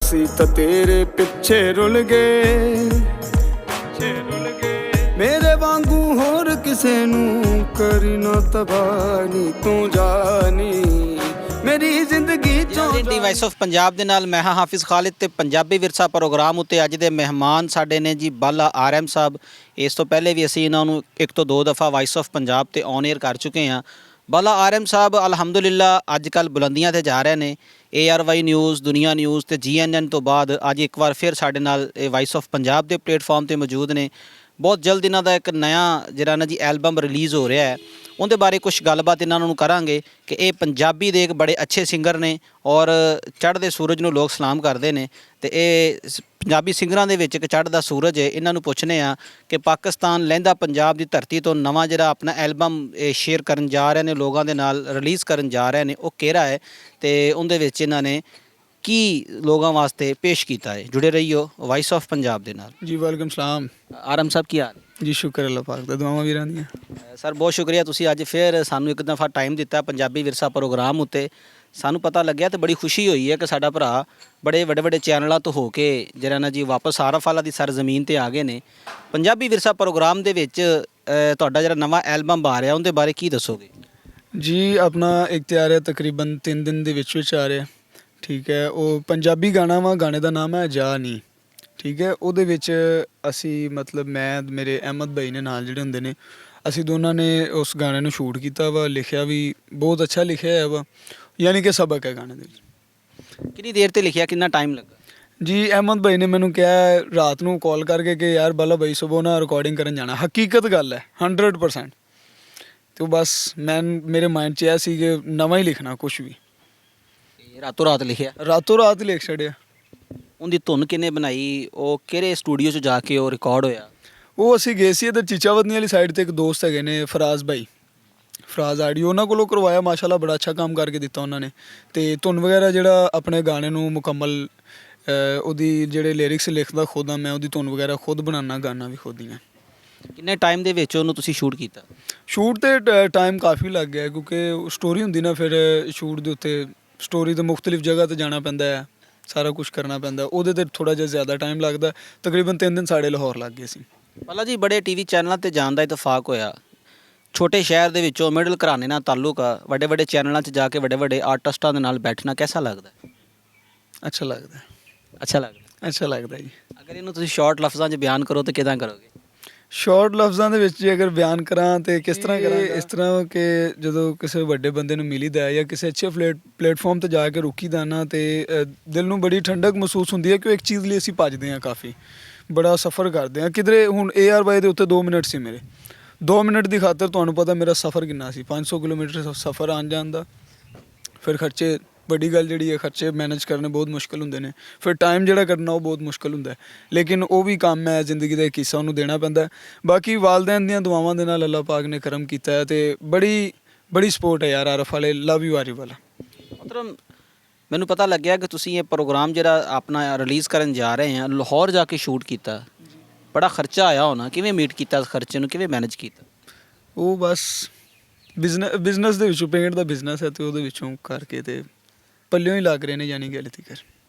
ਸੀ ਤਾਂ ਤੇਰੇ ਪਿੱਛੇ ਰੁਲ ਗਏ, ਮੇਰੇ ਵਾਂਗੂ ਹੋਰ ਕਿਸੇ ਨੂੰ ਕਰੀ ਨਾ ਤਬਾਹ ਨੀ, ਤੂੰ ਜਾਨੀ ਮੇਰੀ ਜ਼ਿੰਦਗੀ ਚੋਂ। ਦੀ ਵਾਇਸ ਆਫ ਪੰਜਾਬ ਦੇ ਨਾਲ ਮੈਂ ਹਾਂ ਹਾਫਿਜ਼ ਖਾਲਿਦ ਤੇ ਪੰਜਾਬੀ ਵਿਰਸਾ ਪ੍ਰੋਗਰਾਮ ਉੱਤੇ ਅੱਜ ਦੇ ਮਹਿਮਾਨ ਸਾਡੇ ਨੇ ਜੀ ਬਾਲਾ RM ਸਾਹਿਬ। ਇਸ ਤੋਂ ਪਹਿਲੇ ਵੀ ਅਸੀਂ ਇਹਨਾਂ ਨੂੰ 1 ਤੋਂ 2 ਦਫਾ ਵਾਇਸ ਆਫ ਪੰਜਾਬ ਤੇ ਔਨ 에ਅਰ ਕਰ ਚੁੱਕੇ ਹਾਂ। ਬਾਲਾ RM ਸਾਹਿਬ ਅਲਹਮਦੁਲਿਲਾ ਅੱਜ ਕੱਲ੍ਹ ਬੁਲੰਦੀਆਂ ਤੇ ਜਾ ਰਹੇ ਨੇ। ARY ਨਿਊਜ਼, ਦੁਨੀਆ ਨਿਊਜ਼ ਤੇ GNN ਤੋਂ ਬਾਅਦ ਅੱਜ ਇੱਕ ਵਾਰ ਫਿਰ ਸਾਡੇ ਨਾਲ ਇਹ ਵਾਇਸ ਆਫ ਪੰਜਾਬ ਦੇ ਪਲੇਟਫਾਰਮ ਤੇ ਮੌਜੂਦ ਨੇ। ਬਹੁਤ ਜਲਦ ਇਹਨਾਂ ਦਾ ਇੱਕ ਨਵਾਂ ਜਿਹੜਾ ਨਾ ਜੀ ਐਲਬਮ ਰਿਲੀਜ਼ ਹੋ ਰਿਹਾ ਹੈ, ਉਹਦੇ ਬਾਰੇ ਕੁਝ ਗੱਲਬਾਤ ਇਹਨਾਂ ਨੂੰ ਕਰਾਂਗੇ ਕਿ ਇਹ ਪੰਜਾਬੀ ਦੇ ਇੱਕ ਬੜੇ ਅੱਛੇ ਸਿੰਗਰ ਨੇ ਔਰ ਚੜ੍ਹਦੇ ਸੂਰਜ ਨੂੰ ਲੋਕ ਸਲਾਮ ਕਰਦੇ ਨੇ ਤੇ ਇਹ ਪੰਜਾਬੀ ਸਿੰਗਰਾਂ ਦੇ ਵਿੱਚ ਇੱਕ ਚੜ੍ਹਦਾ ਸੂਰਜ ਹੈ। ਇਹਨਾਂ ਨੂੰ ਪੁੱਛਨੇ ਆ ਕਿ ਪਾਕਿਸਤਾਨ ਲਹਿੰਦਾ ਪੰਜਾਬ ਦੀ ਧਰਤੀ ਤੋਂ ਨਵਾਂ ਜਿਹੜਾ ਆਪਣਾ ਐਲਬਮ ਸ਼ੇਅਰ ਕਰਨ ਜਾ ਰਹੇ ਨੇ, ਲੋਕਾਂ ਦੇ ਨਾਲ ਰਿਲੀਜ਼ ਕਰਨ ਜਾ ਰਹੇ ਨੇ, ਉਹ ਕਿਹੜਾ ਹੈ ਤੇ ਉਹਦੇ ਵਿੱਚ ਇਹਨਾਂ ਨੇ ਕੀ ਲੋਕਾਂ ਵਾਸਤੇ ਪੇਸ਼ ਕੀਤਾ ਹੈ। ਜੁੜੇ ਰਹੀਓ ਵਾਇਸ ਆਫ ਪੰਜਾਬ ਦੇ ਨਾਲ। ਜੀ ਵਾਲੇਕੁਮ ਸਲਾਮ। RM ਸਾਹਿਬ ਕੀ ਹਾਲ ਜੀ ਸ਼ੁਕਰ ਅੱਲਾਹ ਪਾਕ ਦਾ, ਦੁਆਵਾਂ ਵੀਰਾਂ ਦੀਆਂ। ਸਰ ਬਹੁਤ ਸ਼ੁਕਰੀਆ, ਤੁਸੀਂ ਅੱਜ ਫਿਰ ਸਾਨੂੰ ਇੱਕ ਦਫਾ ਟਾਈਮ ਦਿੱਤਾ ਪੰਜਾਬੀ ਵਿਰਸਾ ਪ੍ਰੋਗਰਾਮ ਉੱਤੇ। ਸਾਨੂੰ ਪਤਾ ਲੱਗਿਆ ਤੇ ਬੜੀ ਖੁਸ਼ੀ ਹੋਈ ਹੈ ਕਿ ਸਾਡਾ ਭਰਾ ਬੜੇ ਵੱਡੇ ਵੱਡੇ ਚੈਨਲਾਂ ਤੋਂ ਹੋ ਕੇ ਜਿਹੜਾ ਨਾ ਜੀ ਵਾਪਸ ਆਰਫ ਵਾਲਾ ਦੀ ਸਰਜ਼ਮੀਨ ਤੇ ਆ ਗਏ ਨੇ। ਪੰਜਾਬੀ ਵਿਰਸਾ ਪ੍ਰੋਗਰਾਮ ਦੇ ਵਿੱਚ ਤੁਹਾਡਾ ਜਿਹੜਾ ਨਵਾਂ ਐਲਬਮ ਆ ਰਿਹਾ ਉਹਦੇ ਬਾਰੇ ਕੀ ਦੱਸੋਗੇ? ਜੀ ਆਪਣਾ ਇੱਕ ਤਿਆਰ ਹੈ, ਤਕਰੀਬਨ 3 ਦਿਨ ਦੇ ਵਿੱਚ ਆ ਰਿਹਾ। ਠੀਕ ਹੈ, ਉਹ ਪੰਜਾਬੀ ਗਾਣਾ ਵਾ, ਗਾਣੇ ਦਾ ਨਾਮ ਹੈ ਜਾ ਨੀ। ਠੀਕ ਹੈ, ਉਹਦੇ ਵਿੱਚ ਅਸੀਂ ਮਤਲਬ ਮੈਂ ਮੇਰੇ ਅਹਿਮਦ ਭਾਈ ਨੇ ਨਾਲ ਜਿਹੜੇ ਹੁੰਦੇ ਨੇ, ਅਸੀਂ ਦੋਨਾਂ ਨੇ ਉਸ ਗਾਣੇ ਨੂੰ ਸ਼ੂਟ ਕੀਤਾ ਵਾ, ਲਿਖਿਆ ਵੀ ਬਹੁਤ ਅੱਛਾ ਲਿਖਿਆ ਹੈ ਵਾ, ਯਾਨੀ ਕਿ ਸਬਕ ਹੈ ਗਾਣੇ ਦੇ ਵਿੱਚ। ਕਿੰਨੀ ਦੇਰ ਤੇ ਲਿਖਿਆ, ਕਿੰਨਾ ਟਾਈਮ ਲੱਗਾ? ਜੀ ਅਹਿਮਦ ਭਾਈ ਨੇ ਮੈਨੂੰ ਕਿਹਾ ਰਾਤ ਨੂੰ ਕਾਲ ਕਰਕੇ ਕਿ ਯਾਰ ਬਾਲਾ ਭਾਈ ਸੁਬਹ ਨਾ ਰਿਕਾਰਡਿੰਗ ਕਰਨ ਜਾਣਾ। ਹਕੀਕਤ ਗੱਲ ਹੈ 100%। ਤੇ ਉਹ ਬਸ ਮੇਰੇ ਮਾਈਂਡ 'ਚ ਇਹ ਸੀ ਕਿ ਨਵਾਂ ਹੀ ਲਿਖਣਾ ਕੁਛ ਵੀ। ਰਾਤੋਂ ਰਾਤ ਲਿਖਿਆ? ਰਾਤੋਂ ਰਾਤ ਲਿਖ ਛੱਡਿਆ। ਉਹਦੀ ਧੁਨ ਕਿਹਨੇ ਬਣਾਈ? ਉਹ ਕਿਹੜੇ ਸਟੂਡੀਓ 'ਚ ਜਾ ਕੇ ਉਹ ਰਿਕਾਰਡ ਹੋਇਆ? ਉਹ ਅਸੀਂ ਗਏ ਸੀ ਇੱਧਰ ਚੀਚਾਵਤਨੀ ਵਾਲੀ ਸਾਈਡ ਤੇ, ਇੱਕ ਦੋਸਤ ਹੈਗੇ ਨੇ ਫਰਾਜ਼ ਭਾਈ, ਫਰਾਜ਼ ਆਡੀਓ, ਉਹਨਾਂ ਕੋਲੋਂ ਕਰਵਾਇਆ। ਮਾਸ਼ਾਅੱਲਾ ਬੜਾ ਅੱਛਾ ਕੰਮ ਕਰਕੇ ਦਿੱਤਾ ਉਹਨਾਂ ਨੇ। ਤੇ ਧੁਨ ਵਗੈਰਾ ਜਿਹੜਾ ਆਪਣੇ ਗਾਣੇ ਨੂੰ ਮੁਕੰਮਲ ਉਹਦੀ ਜਿਹੜੇ ਲਿਰਿਕਸ ਲਿਖਦਾ ਖੁਦ ਹਾਂ ਮੈਂ, ਉਹਦੀ ਧੁਨ ਵਗੈਰਾ ਖੁਦ ਬਣਾਉਣਾ, ਗਾਣਾ ਵੀ ਖੁਦ ਹੀ ਆ। ਕਿੰਨੇ ਟਾਈਮ ਦੇ ਵਿੱਚ ਉਹਨੂੰ ਤੁਸੀਂ ਸ਼ੂਟ ਕੀਤਾ? ਸ਼ੂਟ ਤੇ ਟਾਈਮ ਕਾਫੀ ਲੱਗ ਗਿਆ ਕਿਉਂਕਿ ਸਟੋਰੀ ਹੁੰਦੀ ਨਾ, ਫਿਰ ਸ਼ੂਟ ਦੇ ਉੱਤੇ ਸਟੋਰੀ ਤੇ ਮੁਖਤਲਿਫ ਜਗ੍ਹਾ ਤੇ ਜਾਣਾ ਪੈਂਦਾ ਹੈ, ਸਾਰਾ ਕੁਝ ਕਰਨਾ ਪੈਂਦਾ, ਉਹਦੇ ਤੇ ਥੋੜਾ ਜਿਹਾ ਜ਼ਿਆਦਾ ਟਾਈਮ ਲੱਗਦਾ। ਤਕਰੀਬਨ 3 ਦਿਨ ਸਾਡੇ ਲਾਹੌਰ ਲੱਗ ਗਏ ਸੀ। ਬਾਲਾ ਜੀ ਬੜੇ TV ਚੈਨਲਾਂ ਤੇ ਜਾਣ ਦਾ ਇਤਫਾਕ ਹੋਇਆ, ਛੋਟੇ ਸ਼ਹਿਰ ਦੇ ਵਿੱਚੋਂ ਮਿਡਲ ਘਰਾਣੇ ਨਾਲ ਤਾਲੁਕ ਆ, ਵੱਡੇ ਵੱਡੇ ਚੈਨਲਾਂ 'ਚ ਜਾ ਕੇ ਵੱਡੇ ਵੱਡੇ ਆਰਟਿਸਟਾਂ ਦੇ ਨਾਲ ਬੈਠਣਾ ਕਿਹਦਾ ਲੱਗਦਾ? ਅੱਛਾ ਲੱਗਦਾ। ਅੱਛਾ ਲੱਗਦਾ? ਅੱਛਾ ਲੱਗਦਾ ਜੀ। ਅਗਰ ਇਹਨੂੰ ਤੁਸੀਂ ਸ਼ਾਰਟ ਲਫ਼ਜ਼ਾਂ 'ਚ ਬਿਆਨ ਕਰੋ ਤਾਂ ਕਿੱਦਾਂ ਕਰੋਗੇ? ਸ਼ਾਰਟ ਲਫ਼ਜ਼ਾਂ ਦੇ ਵਿੱਚ ਜੇ ਅਗਰ ਬਿਆਨ ਕਰਾਂ ਤੇ ਕਿਸ ਤਰ੍ਹਾਂ ਕਰਾਂ? ਇਸ ਤਰ੍ਹਾਂ ਕਿ ਜਦੋਂ ਕਿਸੇ ਵੱਡੇ ਬੰਦੇ ਨੂੰ ਮਿਲੀਦਾ ਹੈ ਜਾਂ ਕਿਸੇ ਅੱਛੇ ਪਲੇਟਫਾਰਮ ਤੇ ਜਾ ਕੇ ਰੁਕੀਦਾ ਨਾ, ਤੇ ਦਿਲ ਨੂੰ ਬੜੀ ਠੰਡਕ ਮਹਿਸੂਸ ਹੁੰਦੀ ਹੈ ਕਿ ਇੱਕ ਚੀਜ਼ ਲਈ ਅਸੀਂ ਭੱਜਦੇ ਹਾਂ, ਕਾਫੀ ਬੜਾ ਸਫ਼ਰ ਕਰਦੇ ਹਾਂ ਕਿਧਰੇ। ਹੁਣ ARY ਦੇ ਉੱਤੇ 2 ਮਿੰਟ ਸੀ ਮੇਰੇ, 2 ਮਿੰਟ ਦੀ ਖਾਤਰ ਤੁਹਾਨੂੰ ਪਤਾ ਮੇਰਾ ਸਫ਼ਰ ਕਿੰਨਾ ਸੀ, 500 ਕਿਲੋਮੀਟਰ ਸਫ਼ਰ ਆਉਣ ਜਾਣ ਦਾ। ਫਿਰ ਖਰਚੇ, ਵੱਡੀ ਗੱਲ ਜਿਹੜੀ ਹੈ ਖਰਚੇ ਮੈਨੇਜ ਕਰਨੇ ਬਹੁਤ ਮੁਸ਼ਕਿਲ ਹੁੰਦੇ ਨੇ। ਫਿਰ ਟਾਈਮ ਜਿਹੜਾ ਕੱਢਣਾ ਉਹ ਬਹੁਤ ਮੁਸ਼ਕਿਲ ਹੁੰਦਾ ਹੈ, ਲੇਕਿਨ ਉਹ ਵੀ ਕੰਮ ਹੈ, ਜ਼ਿੰਦਗੀ ਦਾ ਇੱਕ ਹਿੱਸਾ, ਉਹਨੂੰ ਦੇਣਾ ਪੈਂਦਾ। ਬਾਕੀ ਵਾਲਦੈਨ ਦੀਆਂ ਦੁਆਵਾਂ ਦੇ ਨਾਲ ਅੱਲਾਹ ਪਾਕ ਨੇ ਕਰਮ ਕੀਤਾ ਹੈ ਤੇ ਬੜੀ ਸਪੋਰਟ ਹੈ ਯਾਰ ਆਰਫ ਵਾਲੇ, ਲਵ ਯੂ ਆਰਿਫ ਵਾਲਾ। ਮਤਲਬ ਮੈਨੂੰ ਪਤਾ ਲੱਗਿਆ ਕਿ ਤੁਸੀਂ ਇਹ ਪ੍ਰੋਗਰਾਮ ਜਿਹੜਾ ਆਪਣਾ ਰਿਲੀਜ਼ ਕਰਨ ਜਾ ਰਹੇ ਆ, ਲਾਹੌਰ ਜਾ ਕੇ ਸ਼ੂਟ ਕੀਤਾ। ਬੜਾ ਖਰਚਾ ਆਇਆ ਹੋਣਾ, ਕਿਵੇਂ ਮੀਟ ਕੀਤਾ ਉਸ ਖਰਚੇ ਨੂੰ, ਕਿਵੇਂ ਮੈਨੇਜ ਕੀਤਾ? ਉਹ ਬਸ ਬਿਜ਼ਨਸ ਦੇ ਵਿੱਚੋਂ, ਪੇਂਟ ਦਾ ਬਿਜ਼ਨਸ ਹੈ ਤੇ ਉਹਦੇ ਵਿੱਚੋਂ ਕਰਕੇ ਤੇ ਪੱਲਿਓਂ ਹੀ ਲੱਗ ਰਹੇ ਨੇ, ਯਾਨੀ ਕਿ ਤੀਕਰ।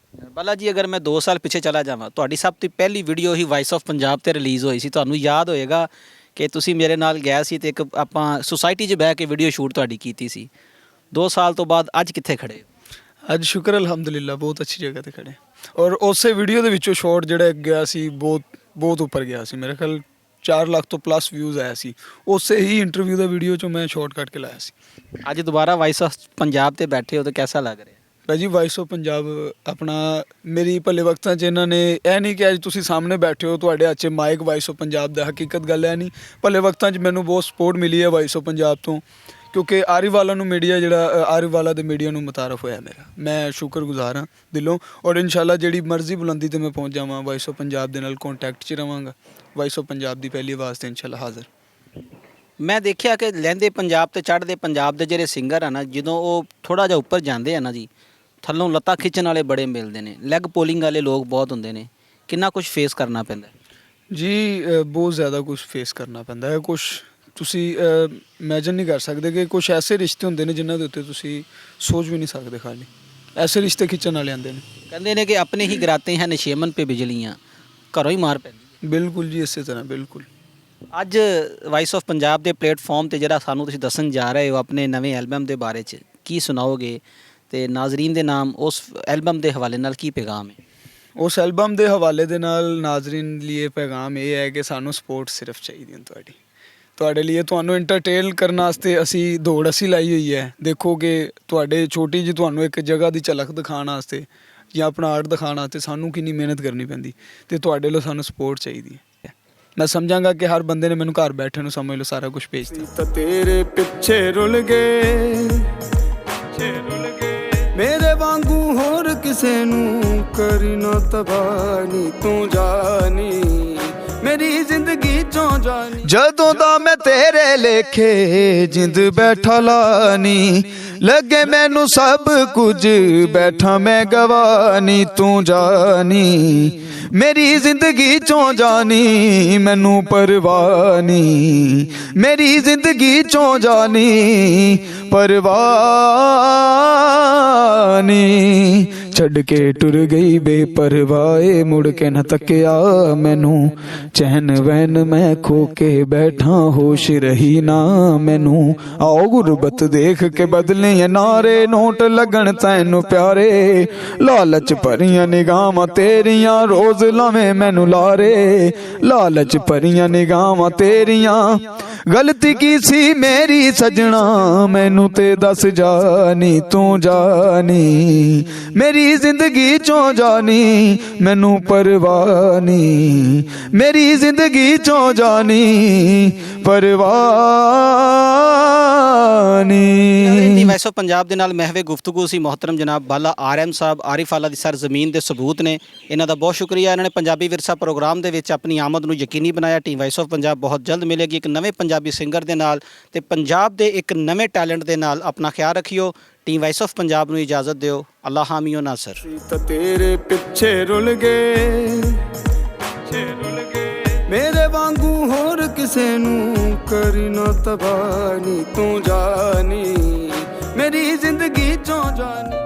ਬਾਲਾ ਜੀ ਅਗਰ ਮੈਂ 2 ਸਾਲ ਪਿੱਛੇ ਚਲਾ ਜਾਵਾਂ, ਤੁਹਾਡੀ ਸਭ ਤੋਂ ਪਹਿਲੀ video he vice of Punjab ਤੇ ਰਿਲੀਜ਼ ਹੋਈ ਸੀ। ਤੁਹਾਨੂੰ ਯਾਦ ਹੋਏਗਾ ਕਿ ਤੁਸੀਂ ਮੇਰੇ ਨਾਲ ਗਏ ਸੀ ਤੇ ਇੱਕ ਆਪਾਂ ਸੁਸਾਇਟੀ 'ਚ ਬਹਿ ਕੇ ਵੀਡੀਓ ਸ਼ੂਟ ਤੁਹਾਡੀ ਕੀਤੀ ਸੀ। 2 ਸਾਲ ਤੋਂ ਬਾਅਦ ਅੱਜ ਕਿੱਥੇ ਖੜੇ? ਅੱਜ ਸ਼ੁਕਰ ਅਲਹਮਦੁਲਿਲਾ ਬਹੁਤ ਅੱਛੀ ਜਗ੍ਹਾ ਤੇ ਖੜੇ। ਔਰ ਉਸੇ ਵੀਡੀਓ ਦੇ ਵਿੱਚੋਂ ਸ਼ਾਟ ਜਿਹੜਾ ਗਿਆ ਸੀ ਬਹੁਤ ਉੱਪਰ ਗਿਆ ਸੀ, ਮੇਰੇ ਖਿਆਲ 4 ਲੱਖ ਤੋਂ ਪਲੱਸ ਵਿਊਜ਼ ਆਇਆ ਸੀ। ਉਸੇ ਹੀ ਇੰਟਰਵਿਊ ਦਾ ਵੀਡੀਓ 'ਚੋਂ ਮੈਂ ਸ਼ਾਟ ਕੱਟ ਕੇ ਲਾਇਆ ਸੀ। ਅੱਜ ਦੁਬਾਰਾ ਵਾਇਸ ਆਫ ਪੰਜਾਬ ਤੇ ਬੈਠੇ ਹੋ ਤਾਂ ਕਿਹਦਾ ਲੱਗ ਰਿਹਾ? ਭਾਜੀ ਵਾਇਸ ਆਫ ਪੰਜਾਬ ਆਪਣਾ ਮੇਰੀ ਭਲੇ ਵਕਤਾਂ 'ਚ ਇਹਨਾਂ ਨੇ ਇਹ ਨਹੀਂ ਕਿ ਅੱਜ ਤੁਸੀਂ ਸਾਹਮਣੇ ਬੈਠੇ ਹੋ ਤੁਹਾਡੇ ਹੱਥ 'ਚ ਮਾਈਕ ਵਾਇਸ ਆਫ ਪੰਜਾਬ ਦਾ, ਹਕੀਕਤ ਗੱਲ ਹੈ ਨਹੀਂ। ਭਲੇ ਵਕਤਾਂ 'ਚ ਮੈਨੂੰ ਬਹੁਤ ਸਪੋਰਟ ਮਿਲੀ ਹੈ ਵਾਇਸ ਆਫ ਪੰਜਾਬ ਤੋਂ, ਕਿਉਂਕਿ ਆਰਿਫ ਵਾਲਾ ਨੂੰ ਮੀਡੀਆ ਜਿਹੜਾ ਆਰਿਫ ਵਾਲਾ ਦੇ ਮੀਡੀਆ ਨੂੰ ਮੁਤਾਰਫ ਹੋਇਆ ਮੇਰਾ। ਮੈਂ ਸ਼ੁਕਰਗੁਜ਼ਾਰ ਹਾਂ ਦਿਲੋਂ, ਔਰ ਇਨਸ਼ਾਅੱਲਾ ਜਿਹੜੀ ਮਰਜ਼ੀ ਬੁਲੰਦੀ ਤੇ ਮੈਂ ਪਹੁੰਚ ਜਾਵਾਂ, ਵਾਇਸ ਆਫ ਪੰਜਾਬ ਦੇ ਨਾਲ ਕੰਟੈਕਟ 'ਚ ਰਵਾਂਗਾ। ਵਾਇਸ ਆਫ ਪੰਜਾਬ ਦੀ ਪਹਿਲੀ ਆਵਾਜ਼ ਤੇ ਇਨਸ਼ਾਅੱਲਾ ਹਾਜ਼ਰ। ਮੈਂ ਦੇਖਿਆ ਕਿ ਲਹਿੰਦੇ ਪੰਜਾਬ ਤੇ ਚੜ੍ਹਦੇ ਪੰਜਾਬ ਦੇ ਜਿਹੜੇ ਸਿੰਗਰ ਆ ਨਾ, ਜਦੋਂ ਉਹ ਥੋੜ੍ਹਾ ਜਿਹਾ ਉੱਪਰ ਜਾਂਦੇ ਆ ਨਾ ਜੀ, ਥੱਲੋਂ ਲੱਤਾਂ ਖਿੱਚਣ ਵਾਲੇ ਬੜੇ ਮਿਲਦੇ ਨੇ, ਲੈਗ ਪੋਲਿੰਗ ਵਾਲੇ ਲੋਕ ਬਹੁਤ ਹੁੰਦੇ ਨੇ। ਕਿੰਨਾ ਕੁਝ ਫੇਸ ਕਰਨਾ ਪੈਂਦਾ ਜੀ? ਬਹੁਤ ਜ਼ਿਆਦਾ ਕੁਝ ਫੇਸ ਕਰਨਾ ਪੈਂਦਾ ਹੈ। ਕੁਝ ਤੁਸੀਂ ਇਮੈਜਿਨ ਨਹੀਂ ਕਰ ਸਕਦੇ ਕਿ ਕੁਝ ਐਸੇ ਰਿਸ਼ਤੇ ਹੁੰਦੇ ਨੇ ਜਿਨ੍ਹਾਂ ਦੇ ਉੱਤੇ ਤੁਸੀਂ ਸੋਚ ਵੀ ਨਹੀਂ ਸਕਦੇ ਖਾਲੀ। ਐਸੇ ਰਿਸ਼ਤੇ ਖਿੱਚਣ ਵਾਲੇ ਆਉਂਦੇ ਨੇ। ਕਹਿੰਦੇ ਨੇ ਕਿ ਆਪਣੇ ਹੀ ਗਰਾਤੇ ਹਨ ਨਸ਼ੇਮਨ ਪੇ ਬਿਜਲੀਆਂ, ਘਰੋਂ ਹੀ ਮਾਰ ਪੈਂਦੀ। ਬਿਲਕੁਲ ਜੀ, ਇਸੇ ਤਰ੍ਹਾਂ ਬਿਲਕੁਲ। ਅੱਜ ਵਾਇਸ ਆਫ ਪੰਜਾਬ ਦੇ ਪਲੇਟਫਾਰਮ ਤੇ ਜਿਹੜਾ ਸਾਨੂੰ ਤੁਸੀਂ ਦੱਸਣ ਜਾ ਰਹੇ ਹੋ ਆਪਣੇ ਨਵੇਂ ਐਲਬਮ ਦੇ ਬਾਰੇ 'ਚ, ਕੀ ਸੁਣਾਓਗੇ ਤੇ ਨਾਜ਼ਰੀਨ ਦੇ ਨਾਮ ਉਸ ਐਲਬਮ ਦੇ ਹਵਾਲੇ ਨਾਲ ਕੀ ਪੈਗਾਮ ਹੈ? ਉਸ ਐਲਬਮ ਦੇ ਹਵਾਲੇ ਦੇ ਨਾਲ ਨਾਜ਼ਰੀਨ ਲਈ ਇਹ ਪੈਗਾਮ ਇਹ ਹੈ ਕਿ ਸਾਨੂੰ ਸਪੋਰਟ ਸਿਰਫ ਚਾਹੀਦੀ ਹੈ ਤੁਹਾਡੇ ਲਈ। ਤੁਹਾਨੂੰ ਐਂਟਰਟੇਨ ਕਰਨ ਵਾਸਤੇ ਅਸੀਂ ਦੌੜ ਲਾਈ ਹੋਈ ਹੈ। ਦੇਖੋ ਕਿ ਤੁਹਾਡੇ ਛੋਟੀ ਜਿਹੀ ਤੁਹਾਨੂੰ ਇੱਕ ਜਗ੍ਹਾ ਦੀ ਝਲਕ ਦਿਖਾਉਣ ਵਾਸਤੇ ਜਾਂ ਆਪਣਾ ਆਰਟ ਦਿਖਾਉਣ ਵਾਸਤੇ ਸਾਨੂੰ ਕਿੰਨੀ ਮਿਹਨਤ ਕਰਨੀ ਪੈਂਦੀ, ਤੇ ਤੁਹਾਡੇ ਲਈ ਸਾਨੂੰ ਸਪੋਰਟ ਚਾਹੀਦੀ ਹੈ। ਮੈਂ ਸਮਝਾਂਗਾ ਕਿ ਹਰ ਬੰਦੇ ਨੇ ਮੈਨੂੰ ਘਰ ਬੈਠੇ ਨੂੰ ਸਮਝ ਲਓ ਸਾਰਾ ਕੁਝ ਭੇਜ ਦਿੱਤਾ। ਤੇਰੇ ਪਿੱਛੇ ਰੁਲ ਗਏ ਮੇਰੇ ਵਾਂਗੂ ਹੋਰ ਕਿਸੇ ਨੂੰ ਕਰੀ ਨਾ ਤਬਾਨੀ, ਤੂੰ ਜਾਨੀ ਮੇਰੀ ਜ਼ਿੰਦਗੀ ਚੋਂ ਜਾਨੀ। ਜਦੋਂ ਦਾ ਮੈਂ ਤੇਰੇ ਲੇਖੇ ਜਿੰਦ ਬੈਠਾ ਲਾਨੀ, ਲੱਗੇ ਮੈਨੂੰ ਸਭ ਕੁਝ ਬੈਠਾ ਮੈਂ ਗਵਾਨੀ, ਤੂੰ ਜਾਨੀ ਮੇਰੀ ਜ਼ਿੰਦਗੀ ਚੋਂ ਜਾਨੀ, ਮੈਨੂੰ ਪਰਵਾਹ ਨੀ ਮੇਰੀ ਜ਼ਿੰਦਗੀ ਚੋਂ ਜਾਨੀ, ਪਰਵਾਹ ਨੀ। ਛੱਡ ਕੇ ਟੁਰ ਗਈ ਬੇਪਰਵਾਹ, ਮੁੜ ਕੇ ਨਾ ਤੱਕਿਆ ਮੈਨੂੰ, ਚੈਨ ਵੈਨ ਮੈਂ ਖੋ ਕੇ ਬੈਠਾ, ਹੋਸ਼ ਰਹੀ ਨਾ ਮੈਨੂੰ। ਆਓ ਗੁਰਬਤ ਦੇਖ ਕੇ ਬਦਲੇ ਨਾਰੇ, ਨੋਟ ਲੱਗਣ ਤੈਨੂੰ ਪਿਆਰੇ, ਲਾਲਚ ਭਰੀਆਂ ਨਿਗਾਹਾਂ ਤੇਰੀਆਂ, ਰੋਜ਼ ਲਾਵੇਂ ਮੈਨੂੰ ਲਾਰੇ, ਲਾਲਚ ਭਰੀਆਂ ਨਿਗਾਹਾਂ ਤੇਰੀਆਂ। ਗਲਤੀ ਕੀ ਸੀ ਮੇਰੀ ਸਜਣਾ, ਮੈਨੂੰ ਤੇ ਦੱਸ ਜਾਨੀ, ਤੂੰ ਜਾਨੀ ਮੇਰੀ ਜ਼ਿੰਦਗੀ ਚੋਂ ਜਾਨੀ, ਮੈਨੂੰ ਪਰਵਾਹ ਨੀ ਮੇਰੀ ਜ਼ਿੰਦਗੀ ਚੋਂ ਜਾਨੀ, ਪਰਵਾਹ ਨੀ। ਵਾਇਸ ਆਫ ਪੰਜਾਬ ਦੇ ਨਾਲ ਮਹਿਵੇ ਗੁਫ਼ਤਗੂ ਸੀ ਮੁਹਤਰਮ ਜਨਾਬ ਬਾਲਾ RM ਸਾਹਿਬ, ਆਰਿਫ ਆਲਾ ਦੀ ਸਰਜ਼ਮੀਨ ਦੇ ਸਬੂਤ ਨੇ। ਇਹਨਾਂ ਦਾ ਬਹੁਤ ਸ਼ੁਕਰੀਆ, ਇਹਨਾਂ ਨੇ ਪੰਜਾਬੀ ਵਿਰਸਾ ਪ੍ਰੋਗਰਾਮ ਦੇ ਵਿੱਚ ਆਪਣੀ ਆਮਦ ਨੂੰ ਯਕੀਨੀ ਬਣਾਇਆ। ਟੀਮ ਵਾਇਸ ਆਫ ਪੰਜਾਬ ਬਹੁਤ ਜਲਦ ਮਿਲੇਗੀ ਇੱਕ ਨਵੇਂ ਪੰਜਾਬੀ ਸਿੰਗਰ ਦੇ ਨਾਲ ਤੇ ਪੰਜਾਬ ਦੇ ਇੱਕ ਨਵੇਂ ਟੈਲੈਂਟ ਦੇ ਨਾਲ। ਆਪਣਾ ਖਿਆਲ ਰੱਖਿਓ। ਟੀਮ ਵਾਇਸ ਆਫ ਪੰਜਾਬ ਨੂੰ ਇਜਾਜ਼ਤ ਦਿਓ। ਅੱਲਾ ਹਾਮੀਓ ਨਾਸਰ। ਤੇਰੇ ਪਿੱਛੇ ਰੁਲ ਗਏ ਮੇਰੇ ਵਾਂਗੂ ਹੋਰ ਕਿਸੇ ਨੂੰ ਕਰੀ ਨਾ ਤਬਾਨੀ, ਤੂੰ ਜਾਨੀ ਮੇਰੀ ਜ਼ਿੰਦਗੀ ਚੋਂ ਜਾਨੀ।